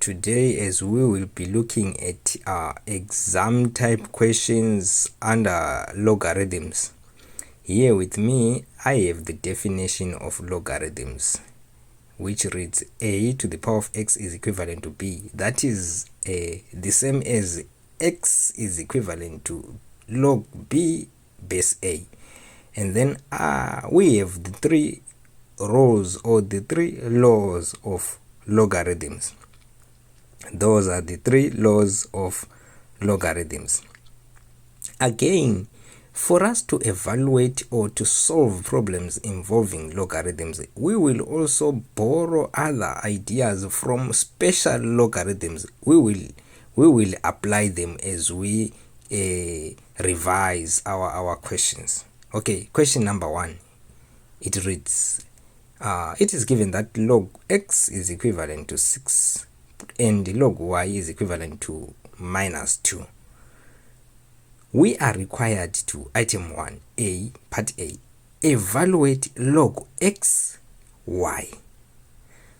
Today, as we will be looking at exam type questions under logarithms. Here with me I have the definition of logarithms, which reads a to the power of x is equivalent to b. That is the same as x is equivalent to log b base a. And then we have the three rules or the three laws of logarithms. Those are the three laws of logarithms. Again, for us to evaluate or to solve problems involving logarithms, we will also borrow other ideas from special logarithms. We will apply them as we revise our questions. Okay, question number 1. It reads, it is given that log x is equivalent to 6 and log y is equivalent to minus 2. We are required to, item 1, A, part A, evaluate log x, y.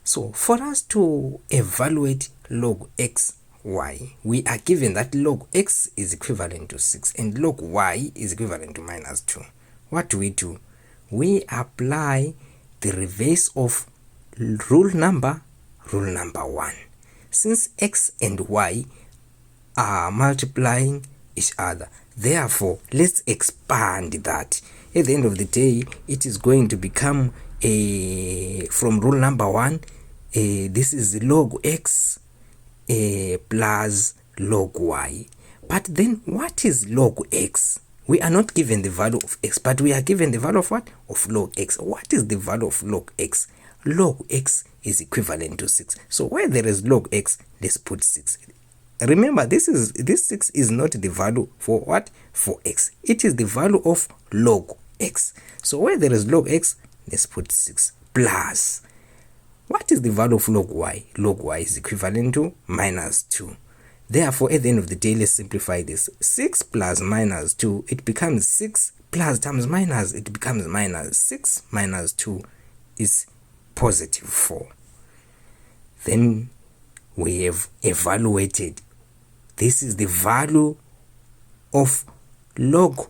So for us to evaluate log x, y, we are given that log x is equivalent to 6 and log y is equivalent to minus 2. What do? We apply the reverse of rule number 1. Since x and y are multiplying each other, therefore let's expand that. At the end of the day, it is going to become from rule number 1, this is log x plus log y. But then what is log x? We are not given the value of x, but we are given the value of what? Of log x. What is the value of log x? Log x is equivalent to 6. So where there is log x, let's put 6. Remember, this 6 is not the value for what? For x. It is the value of log x. So where there is log x, let's put 6 plus. What is the value of log y? Log y is equivalent to minus 2. Therefore, at the end of the day, let's simplify this. 6 plus minus 2, it becomes 6 plus times minus, it becomes minus 6 minus 2 is positive 4. Then we have evaluated. This is the value of log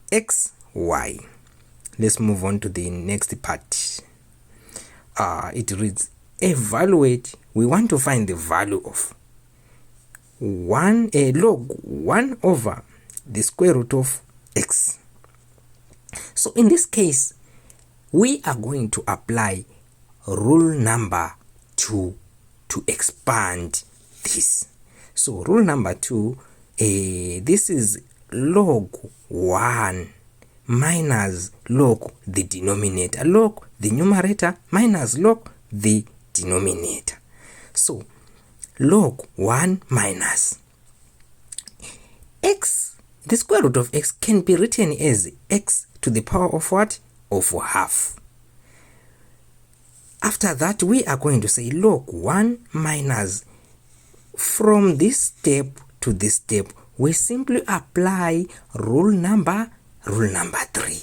x, y. Let's move on to the next part. It reads, evaluate. We want to find the value of log 1 over the square root of x. So in this case, we are going to apply rule number 2 to expand this. So rule number 2, this is log 1 minus log the denominator, log the numerator minus log the denominator. So log 1 minus x, the square root of x can be written as x to the power of what? Of half. After that, we are going to say log 1 minus, from this step to this step, we simply apply rule number 3.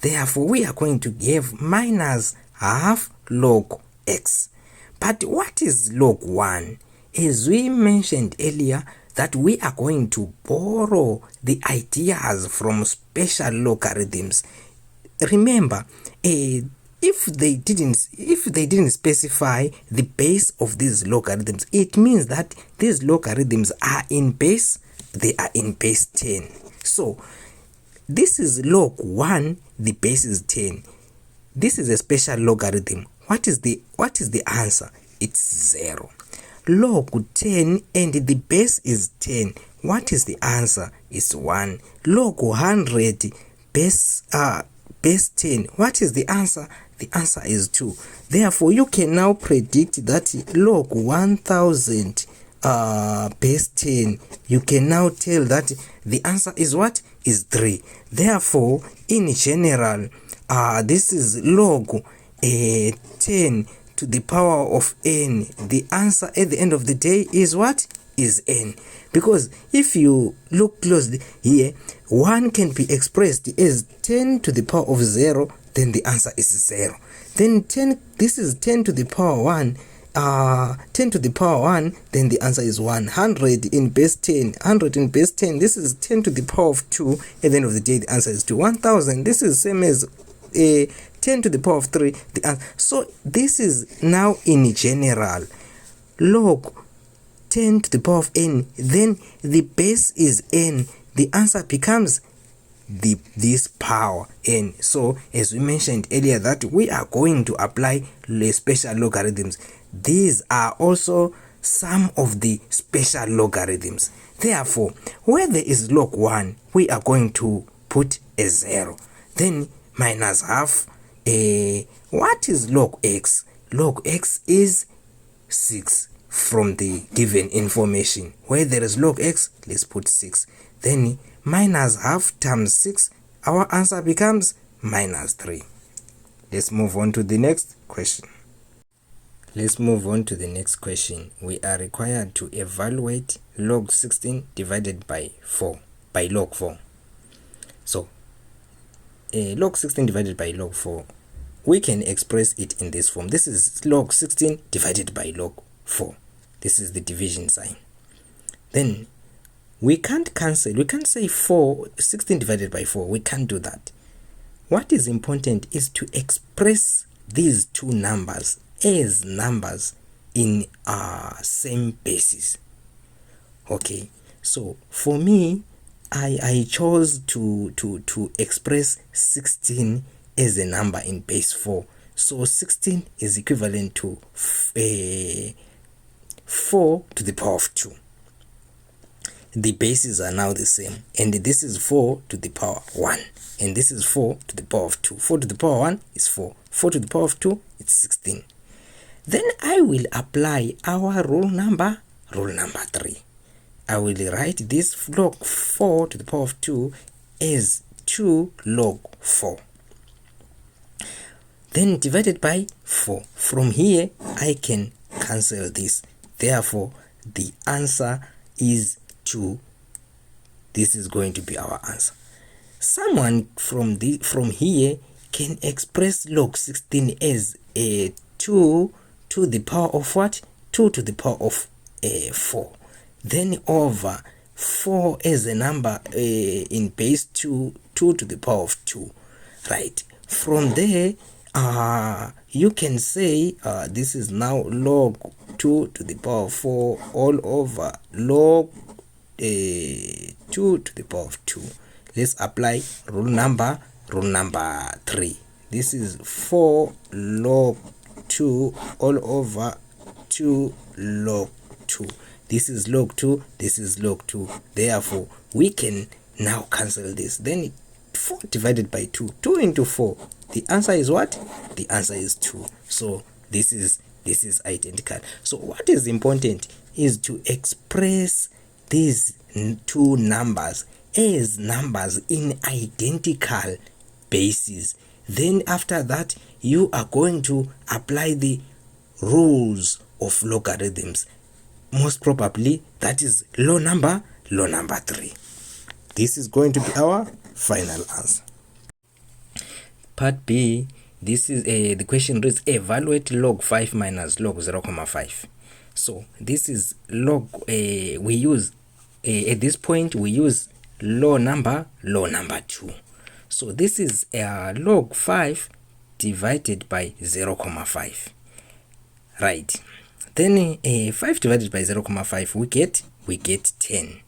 Therefore, we are going to give minus half log x. But what is log 1? As we mentioned earlier, that we are going to borrow the ideas from special logarithms. Remember, if they didn't specify the base of these logarithms, it means that these logarithms are in base, they are in base 10. So this is log 1, the base is 10. This is a special logarithm. What is the answer? It's 0. Log 10 and the base is 10. What is the answer? It's 1. Log 100 base 10. What is the answer? The answer is 2. Therefore, you can now predict that log 1000 base 10, you can now tell that the answer is what? Is 3. Therefore, in general, this is log 10 to the power of n. The answer at the end of the day is what? Is n. Because if you look closely here, 1 can be expressed as 10 to the power of 0, then the answer is 0. Then 10, this is 10 to the power 1, 10 to the power 1, then the answer is 100 in base 10. 100 in base 10, this is 10 to the power of 2. At the end of the day, the answer is 2. 1000, this is same as 10 to the power of 3. So this is now in general log 10 to the power of n, then the base is n. The answer becomes this power n. So as we mentioned earlier that we are going to apply special logarithms. These are also some of the special logarithms. Therefore, where there is log 1, we are going to put a 0. Then minus half. What is log x? Log x is 6 from the given information. Where there is log x, let's put 6. Then minus half times 6, our answer becomes minus 3. Let's move on to the next question. We are required to evaluate log 16 divided by log 4. So log 16 divided by log 4, we can express it in this form. This is log 16 divided by log 4. This is the division sign. Then we can't cancel. We can't say 16 divided by 4. We can't do that. What is important is to express these two numbers as numbers in same basis. Okay, so for me, I chose to express 16 as a number in base 4. So 16 is equivalent to 4 to the power of 2. The bases are now the same, and this is 4 to the power 1, and this is 4 to the power of 2. 4 to the power 1 is 4. 4 to the power of 2 is 16. Then I will apply our rule number 3. I will write this log 4 to the power of 2 as 2 log 4. Then divided by 4. From here, I can cancel this. Therefore, the answer is 2. This is going to be our answer. Someone from here can express log 16 as a 2 to the power of what? 2 to the power of 4. Then over 4 as a number in base 2, 2 to the power of 2. Right. From there, you can say this is now log 2 to the power of 4 all over log 2 to the power of 2. Let's apply rule number 3. This is 4 log 2 all over 2 log 2. This is log 2, this is log 2. Therefore, we can now cancel this. Then 4 divided by 2. 2 into 4. The answer is what? The answer is 2. So this is identical. So what is important is to express these two numbers as numbers in identical bases. Then after that, you are going to apply the rules of logarithms. Most probably, that is law number 3. This is going to be our final answer. Part B, this is the question reads, evaluate log 5 minus log 0,5. So this is log, we use, at this point, we use law number 2. So this is log 5 divided by 0,5. Right. Then 5 divided by 0,5, we get 10.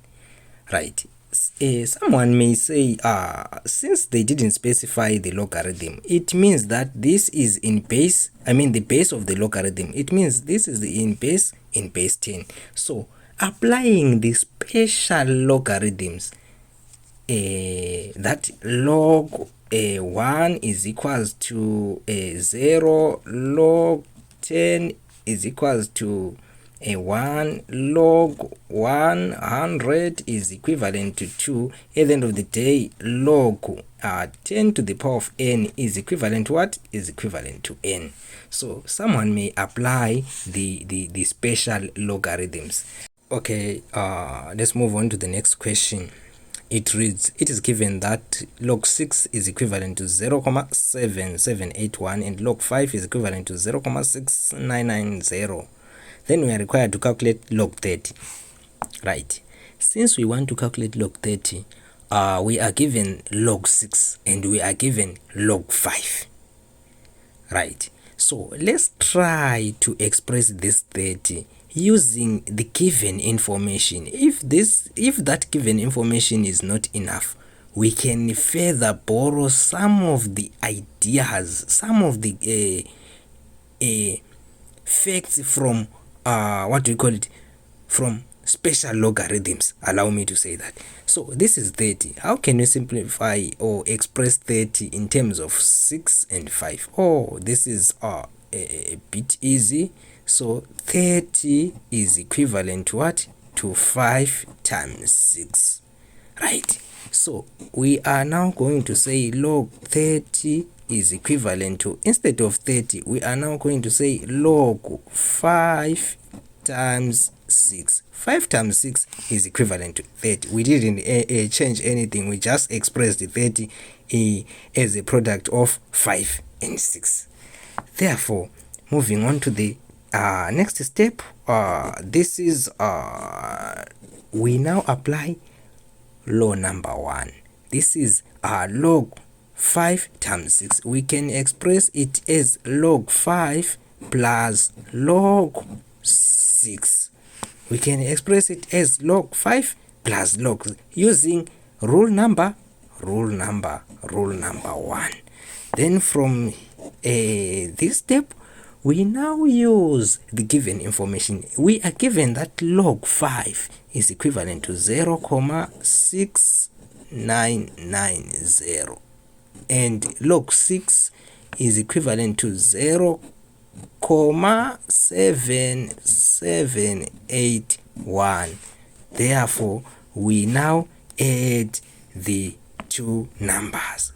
Right. Someone may say, since they didn't specify the logarithm, it means that this is in base, the base of the logarithm. It means this is in base 10. So applying the special logarithms, that log 1 is equals to 0, log 10 is equals to 1, log 100 is equivalent to 2. At the end of the day, log 10 to the power of n is equivalent to what? Is equivalent to n. So someone may apply the special logarithms. Okay, let's move on to the next question. it reads, it is given that log 6 is equivalent to 0.7781 and log 5 is equivalent to 0.6990. Then we are required to calculate log 30. Right. Since we want to calculate log 30, we are given log 6 and we are given log 5. Right. So let's try to express this 30 using the given information. If that given information is not enough, we can further borrow some of the ideas, some of the facts from from special logarithms. Allow me to say that. So this is 30. How can we simplify or express 30 in terms of 6 and 5? Oh, this is a bit easy. So 30 is equivalent to what? To 5 times 6. Right. So we are now going to say log 30 is equivalent to, instead of 30, we are now going to say log 5 times 6. 5 times 6 is equivalent to 30. We didn't change anything. We just expressed the 30 as a product of 5 and 6. Therefore, moving on to the next step, this is we now apply law number 1. This is log 5 times 6. We can express it as log 5 plus log 6. We can express it as log 5 plus log 6 using rule number 1. Then from this step, we now use the given information. We are given that log 5 is equivalent to 0.6990 and log 6 is equivalent to 0.7781. Therefore, we now add the two numbers.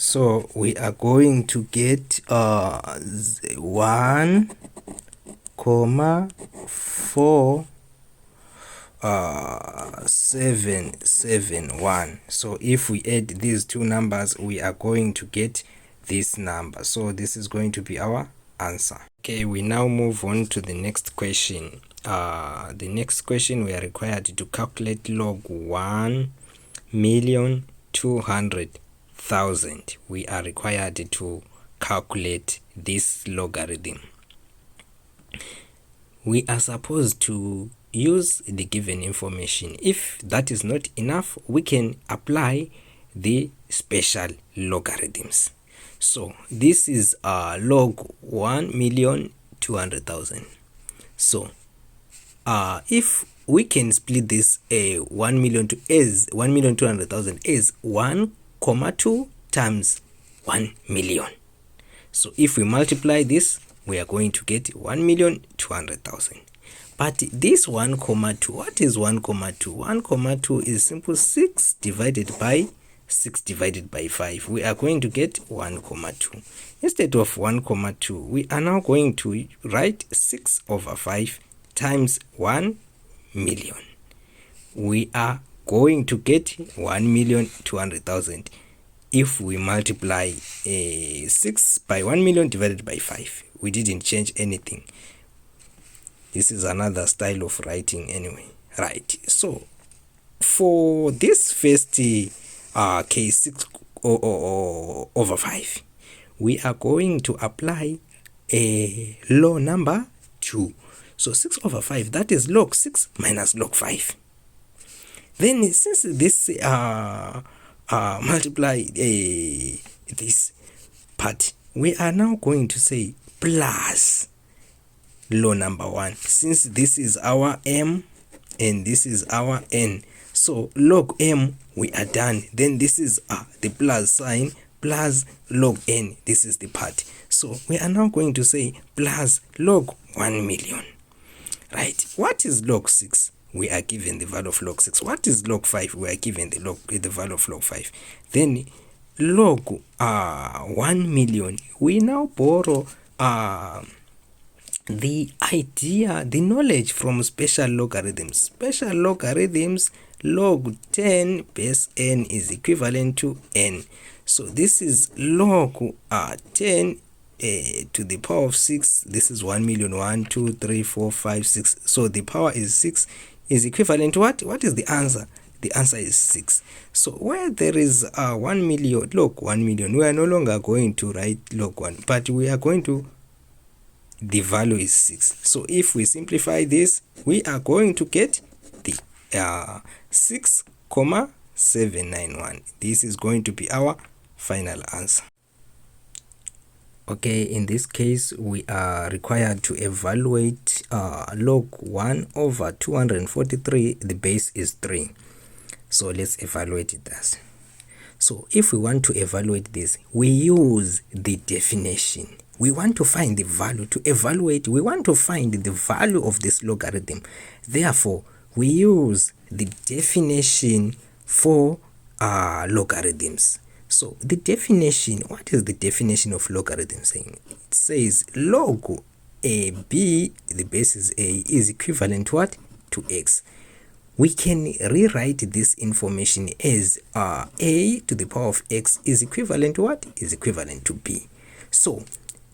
So we are going to get 1,4,771. So if we add these two numbers, we are going to get this number. So this is going to be our answer. Okay, we now move on to the next question. The next question, we are required to calculate log 1,200,000. We are required to calculate this logarithm. We are supposed to use the given information. If that is not enough, we can apply the special logarithms. So this is log 1,200,000. So if we can split this 1,200,000 as 1,2 times 1 million. So if we multiply this, we are going to get 1,200,000. But this 1,2, what is 1,2? 1,2 is simple 6 divided by 5. We are going to get 1,2. Instead of 1,2, we are now going to write 6 over 5 times 1 million. We are going to get 1,200,000 if we multiply 6 by 1 million divided by 5. We didn't change anything. This is another style of writing anyway. Right. So for this first case, 6 over 5, we are going to apply a law number 2. So 6 over 5, that is log 6 minus log 5. Then since this multiply this part, we are now going to say plus law number 1. Since this is our m and this is our n, so log m, we are done. Then this is the plus sign plus log n. This is the part. So we are now going to say plus log 1 million. Right. What is log 6? We are given the value of log 6. What is log 5? We are given the value of log 5. Then log 1 million. We now borrow the idea, the knowledge from special logarithms. Special logarithms, log 10 base n is equivalent to n. So this is log 10 to the power of 6. This is 1,000,000, 1, 2, 3, 4, 5, 6. So the power is 6 is equivalent to what? What is the answer? The answer is 6. So where there is 1 million, log 1 million, we are no longer going to write log 1, but we are going to, the value is 6. So if we simplify this, we are going to get the 6,791. This is going to be our final answer. Okay, in this case, we are required to evaluate log 1 over 243. The base is 3. So let's evaluate it thus. So if we want to evaluate this, we use the definition. We want to find the value. To evaluate, we want to find the value of this logarithm. Therefore, we use the definition for logarithms. So the definition, what is the definition of logarithm saying? It says log AB, the base is A, is equivalent to what? To x. We can rewrite this information as A to the power of x is equivalent to what? Is equivalent to B. So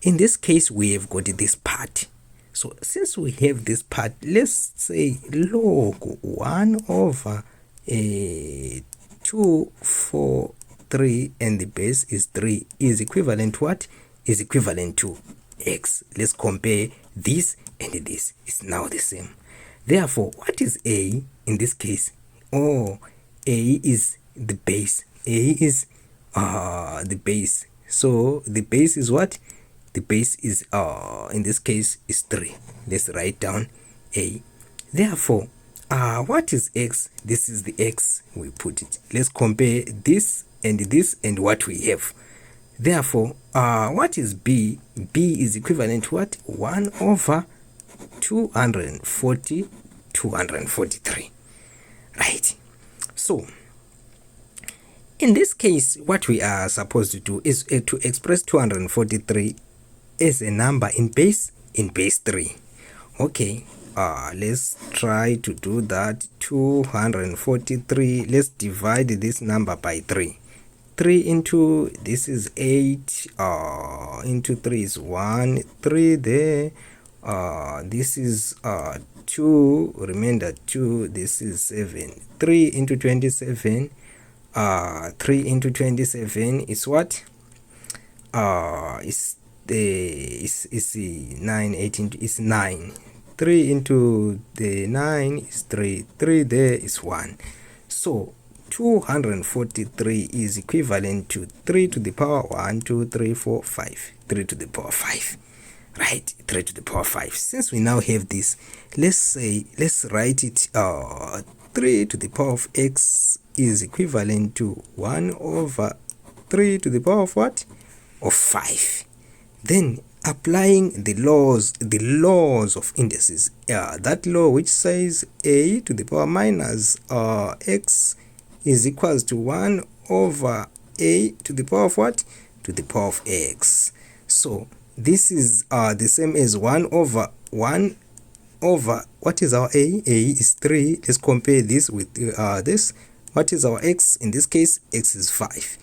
in this case, we have got this part. So since we have this part, let's say log 1 over 243 and the base is 3 is equivalent to what? Is equivalent to x. Let's compare this and this. It's now the same. Therefore, what is A in this case? A is the base. A is the base. So the base is what? The base is in this case is 3. Let's write down A. Therefore, what is x? This is the x. We put it. Let's compare this and what we have. Therefore, what is B? B is equivalent to what? 1 over 243. Right. So in this case, what we are supposed to do is to express 243 as a number in base 3. Okay, let's try to do that. 243, let's divide this number by 3. 3 into this is 8, into 3 is 1, 3 there, this is 2, remainder 2, this is 7. 3 into 27, 3 into 27 is what? Is 9, 18 is 9. 3 into the 9 is 3. 3 there is 1. So 243 is equivalent to 3 to the power 1, 2, 3, 4, 5. 3 to the power 5. Right, 3 to the power 5. Since we now have this, let's write it 3 to the power of x is equivalent to 1 over 3 to the power of what? Of 5. Then applying the laws of indices, that law which says a to the power minus x is equals to 1 over a to the power of what? To the power of x. So this is the same as 1 over what is our a? A is 3. Let's compare this with this. What is our x? In this case, x is 5.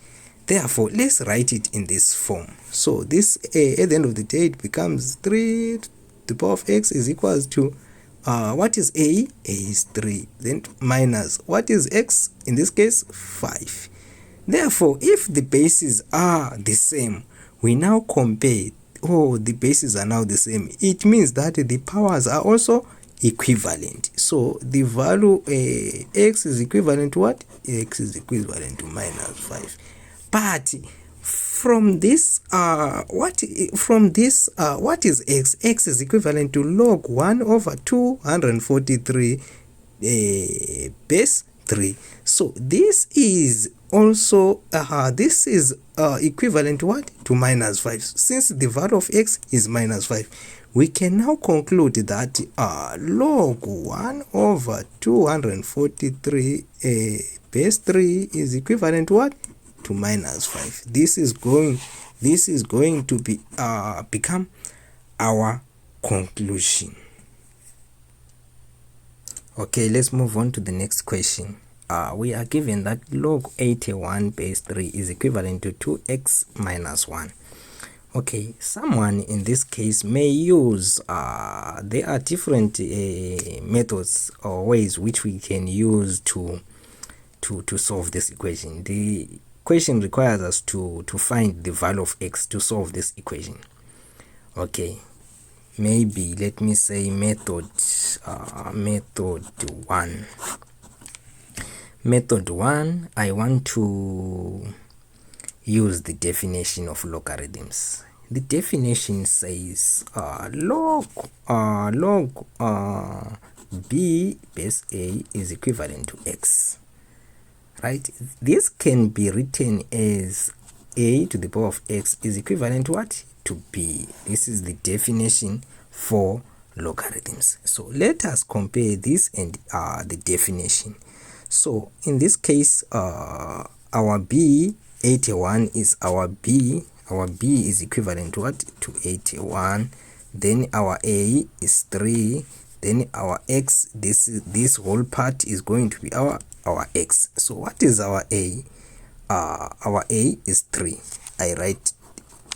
Therefore, let's write it in this form. So this a at the end of the day, it becomes 3 to the power of x is equals to what is a? A is 3. Then minus what is x? In this case, 5. Therefore, if the bases are the same, we now compare. Oh, the bases are now the same. It means that the powers are also equivalent. So the value x is equivalent to what? X is equivalent to minus 5. But from this, what is x? X is equivalent to log 1 over 243 base 3. So this is also equivalent to what? To minus 5. Since the value of x is minus 5, we can now conclude that log 1 over 243 base 3 is equivalent to what? To minus 5. This is going to be become our conclusion. Okay, let's move on to the next question. We are given that log 81 base 3 is equivalent to 2x minus 1. Okay, someone in this case may use, there are different methods or ways which we can use to solve this equation. The question requires us to find the value of x to solve this equation. Okay, maybe let me say method 1. Method 1, I want to use the definition of logarithms. The definition says log b base a is equivalent to x. Right? This can be written as a to the power of x is equivalent to what? To b. This is the definition for logarithms. So let us compare this and the definition. So in this case, our b 81 is our b. Our b is equivalent to what? To 81. Then our a is 3. Then our x, this whole part is going to be our x. So what is our a? Our a is 3. I write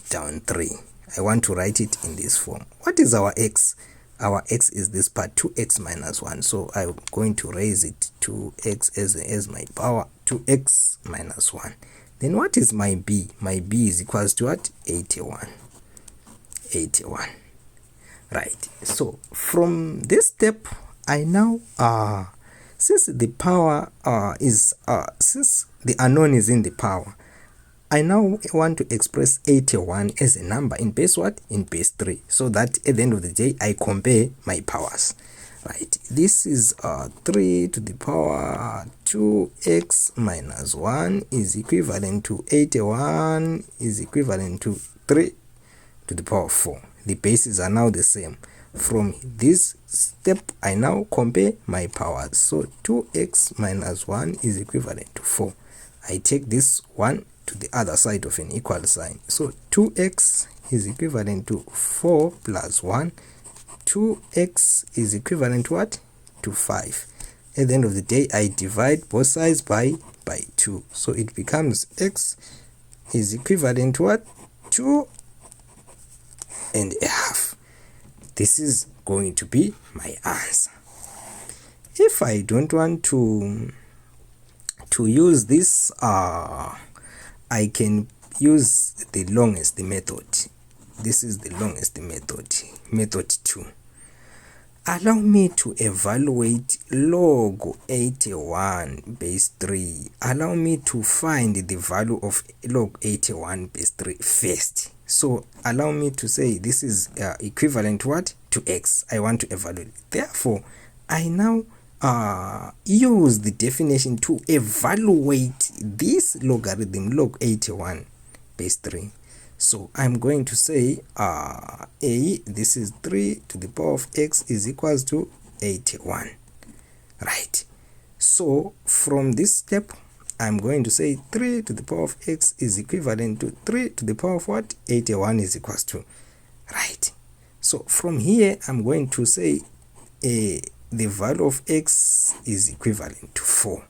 down 3. I want to write it in this form. What is our x? Our x is this part, 2x minus 1. So I'm going to raise it to x as my power, 2x minus 1. Then what is my b? My b is equals to what? 81. 81. Right. So from this step, I now, since the power since the unknown is in the power, I now want to express 81 as a number in base what? In base 3. So that at the end of the day, I compare my powers. Right. This is 3 to the power 2x minus 1 is equivalent to 81 is equivalent to 3 to the power 4. The bases are now the same. From this step, I now compare my powers. So 2x minus 1 is equivalent to 4. I take this one to the other side of an equal sign. So 2x is equivalent to 4 plus 1. 2x is equivalent to what? To 5. At the end of the day, I divide both sides by 2. So it becomes x is equivalent to what? 2 and a half. This is going to be my answer. If I don't want to use this, I can use the longest method. This is the longest method, method 2. Allow me to evaluate log 81 base 3. Allow me to find the value of log 81 base 3 first. So allow me to say this is equivalent to what? To x. I want to evaluate. Therefore, I now use the definition to evaluate this logarithm, log 81 base 3. So I'm going to say this is 3 to the power of x is equals to 81. Right. So from this step, I'm going to say 3 to the power of x is equivalent to 3 to the power of what? 81 is equals to. Right. So from here, I'm going to say the value of x is equivalent to 4.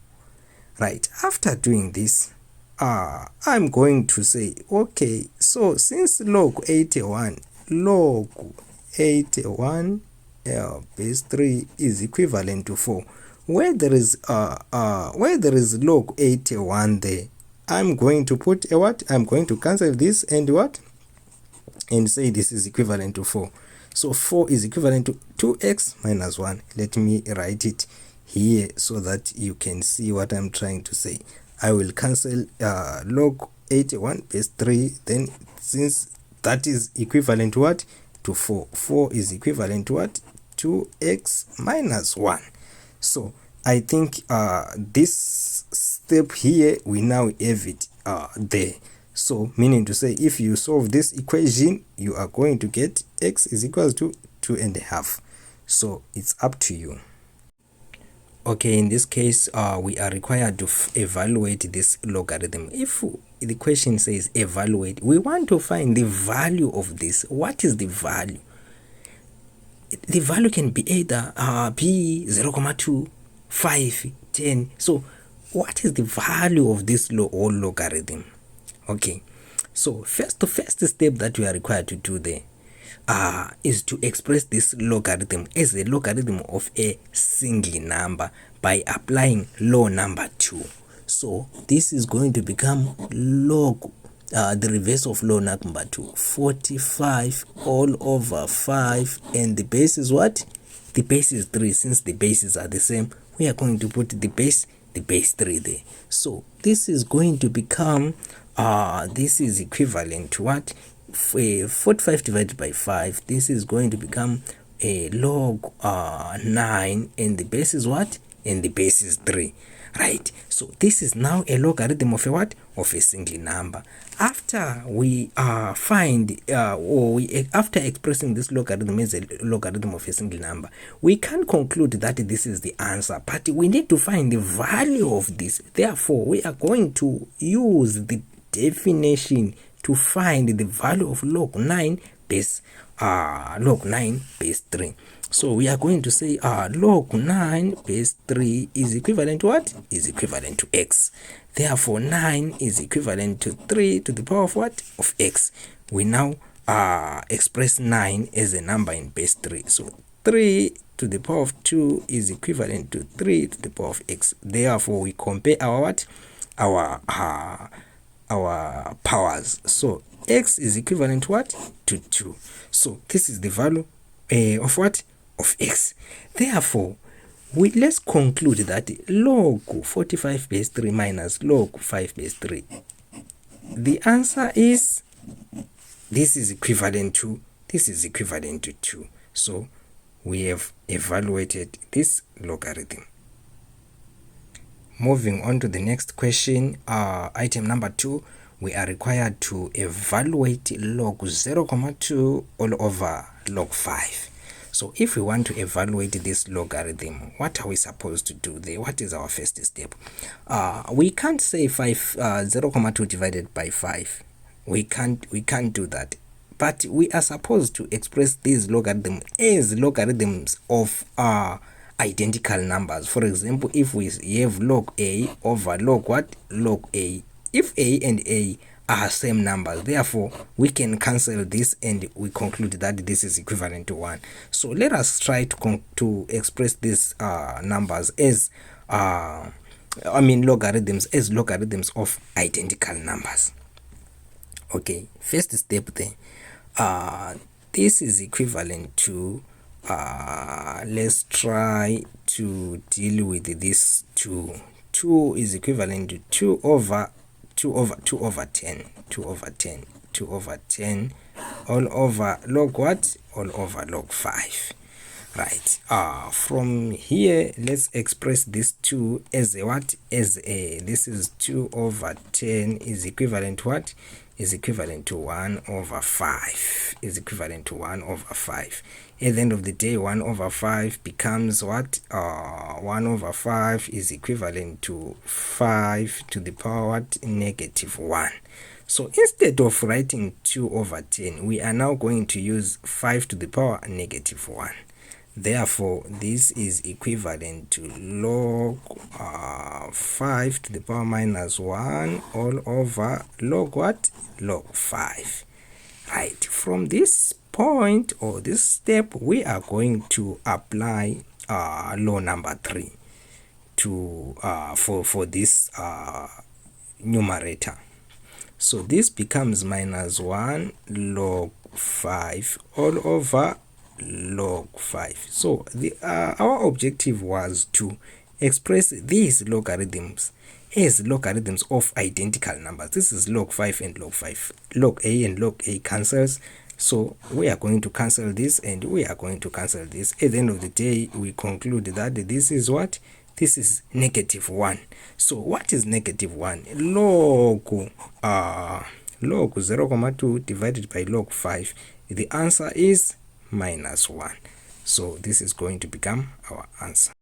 Right. After doing this, I'm going to say, okay, so since log 81 base 3 is equivalent to 4, where there is log 81 there, I'm going to put a what? I'm going to cancel this and what? And say this is equivalent to 4. So 4 is equivalent to 2x minus 1. Let me write it here so that you can see what I'm trying to say. I will cancel log 81 base 3. Then since that is equivalent to what? To 4. 4 is equivalent to what? 2x minus 1. So I think this step here, we now have it there. So meaning to say, if you solve this equation, you are going to get x is equals to 2.5. So it's up to you. Okay, in this case, we are required to evaluate this logarithm. If the question says evaluate, we want to find the value of this. What is the value? the value can be either b 0,2, 5, 10. So what is the value of this whole logarithm? Okay, so the first step that we are required to do there is to express this logarithm as a logarithm of a single number by applying law number 2. So this is going to become log the reverse of law number 2, 45 all over 5, and the base is what? The base is 3. Since the bases are the same, we are going to put the base 3 there. So this is going to become this is equivalent to what? 45 divided by 5. This is going to become a log 9, and the base is what? And the base is 3. Right, so this is now a logarithm of a what? Of a single number. After we after expressing this logarithm as a logarithm of a single number, we can conclude that this is the answer, but we need to find the value of this. Therefore, we are going to use the definition to find the value of log 9 base 3. So we are going to say log 9 base 3 is equivalent to what? Is equivalent to x. Therefore 9 is equivalent to 3 to the power of what? Of x. We now express 9 as a number in base 3. So 3 to the power of 2 is equivalent to 3 to the power of x. Therefore we compare our what? Our powers. So x is equivalent to what? To 2. So this is the value of what? Of x. Therefore, let's conclude that log 45 base 3 minus log 5 base 3. The answer is this is equivalent to 2. So we have evaluated this logarithm. Moving on to the next question, item number 2, we are required to evaluate log 0,2 all over log 5. So if we want to evaluate this logarithm, what are we supposed to do there? What is our first step? We can't say 0,2 divided by 5. We can't do that. But we are supposed to express these logarithms as logarithms of identical numbers. For example, if we have log a over log what? Log a. If a and a are same numbers, therefore we can cancel this and we conclude that this is equivalent to 1. So let us try to express these numbers as logarithms as logarithms of identical numbers. Okay, first step then, this is equivalent to let's try to deal with this 2. 2 is equivalent to 2 over 10 all over log what? All over log 5. Right, from here let's express this 2 as a what? As a, this is 2 over 10 is equivalent to what? Is equivalent to 1 over 5. Is equivalent to 1 over 5. At the end of the day, 1 over 5 becomes what? 1 over 5 is equivalent to 5 to the power what? Negative 1. So instead of writing 2 over 10, we are now going to use 5 to the power negative 1. Therefore, this is equivalent to log 5 to the power minus 1 all over log what? Log 5. Right, from this point or this step, we are going to apply law number 3 to for this numerator. So this becomes minus 1 log 5 all over log 5. So our objective was to express these logarithms as logarithms of identical numbers. This is log 5 and log 5. Log a and log a cancels. So we are going to cancel this and we are going to cancel this. At the end of the day, we conclude that this is what? This is negative 1. So what is negative 1? Log 0,2 divided by log 5. The answer is minus 1. So this is going to become our answer.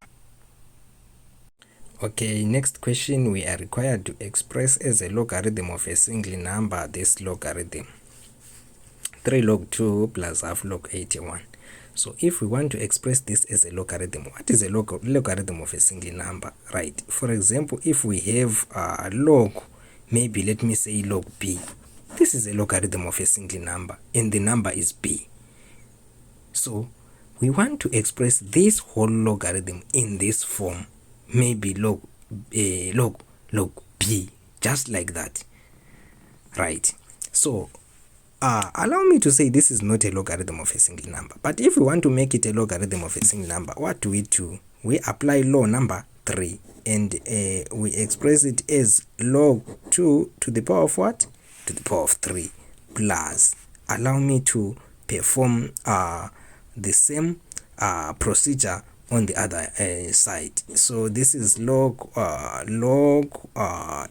Okay, next question, we are required to express as a logarithm of a single number this logarithm. 3 log 2 plus half log 81. So if we want to express this as a logarithm, what is a logarithm of a single number, right? For example, if we have log, maybe let me say log b, this is a logarithm of a single number and the number is b. So we want to express this whole logarithm in this form, maybe log b, just like that, right? So allow me to say this is not a logarithm of a single number, but if we want to make it a logarithm of a single number, what do? We apply law number 3 and we express it as log 2 to the power of what? To the power of 3 plus, allow me to perform the same procedure on the other side. So this is log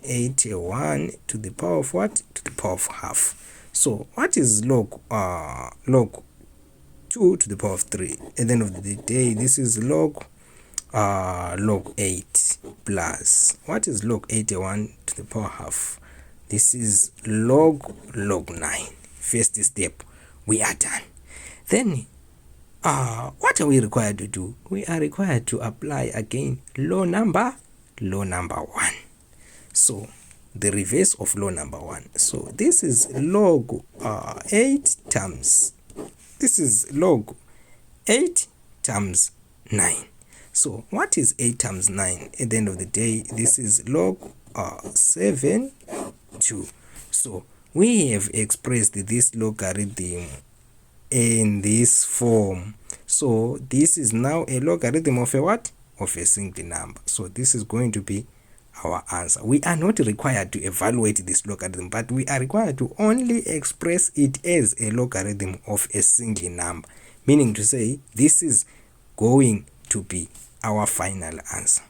81 to the power of what? To the power of half. So what is log 2 to the power of 3? At the end of the day, this is log 8 plus, what is log 81 to the power half? This is log 9. First step, we are done. Then what are we required to do? We are required to apply again law number 1. So the reverse of law number 1. So this is log 8 times, this is log 8 times 9. So what is 8 times 9? At the end of the day, this is log 7 2. So we have expressed this logarithm in this form. So this is now a logarithm of a what? Of a single number. So this is going to be our answer. We are not required to evaluate this logarithm, but we are required to only express it as a logarithm of a single number, meaning to say this is going to be our final answer.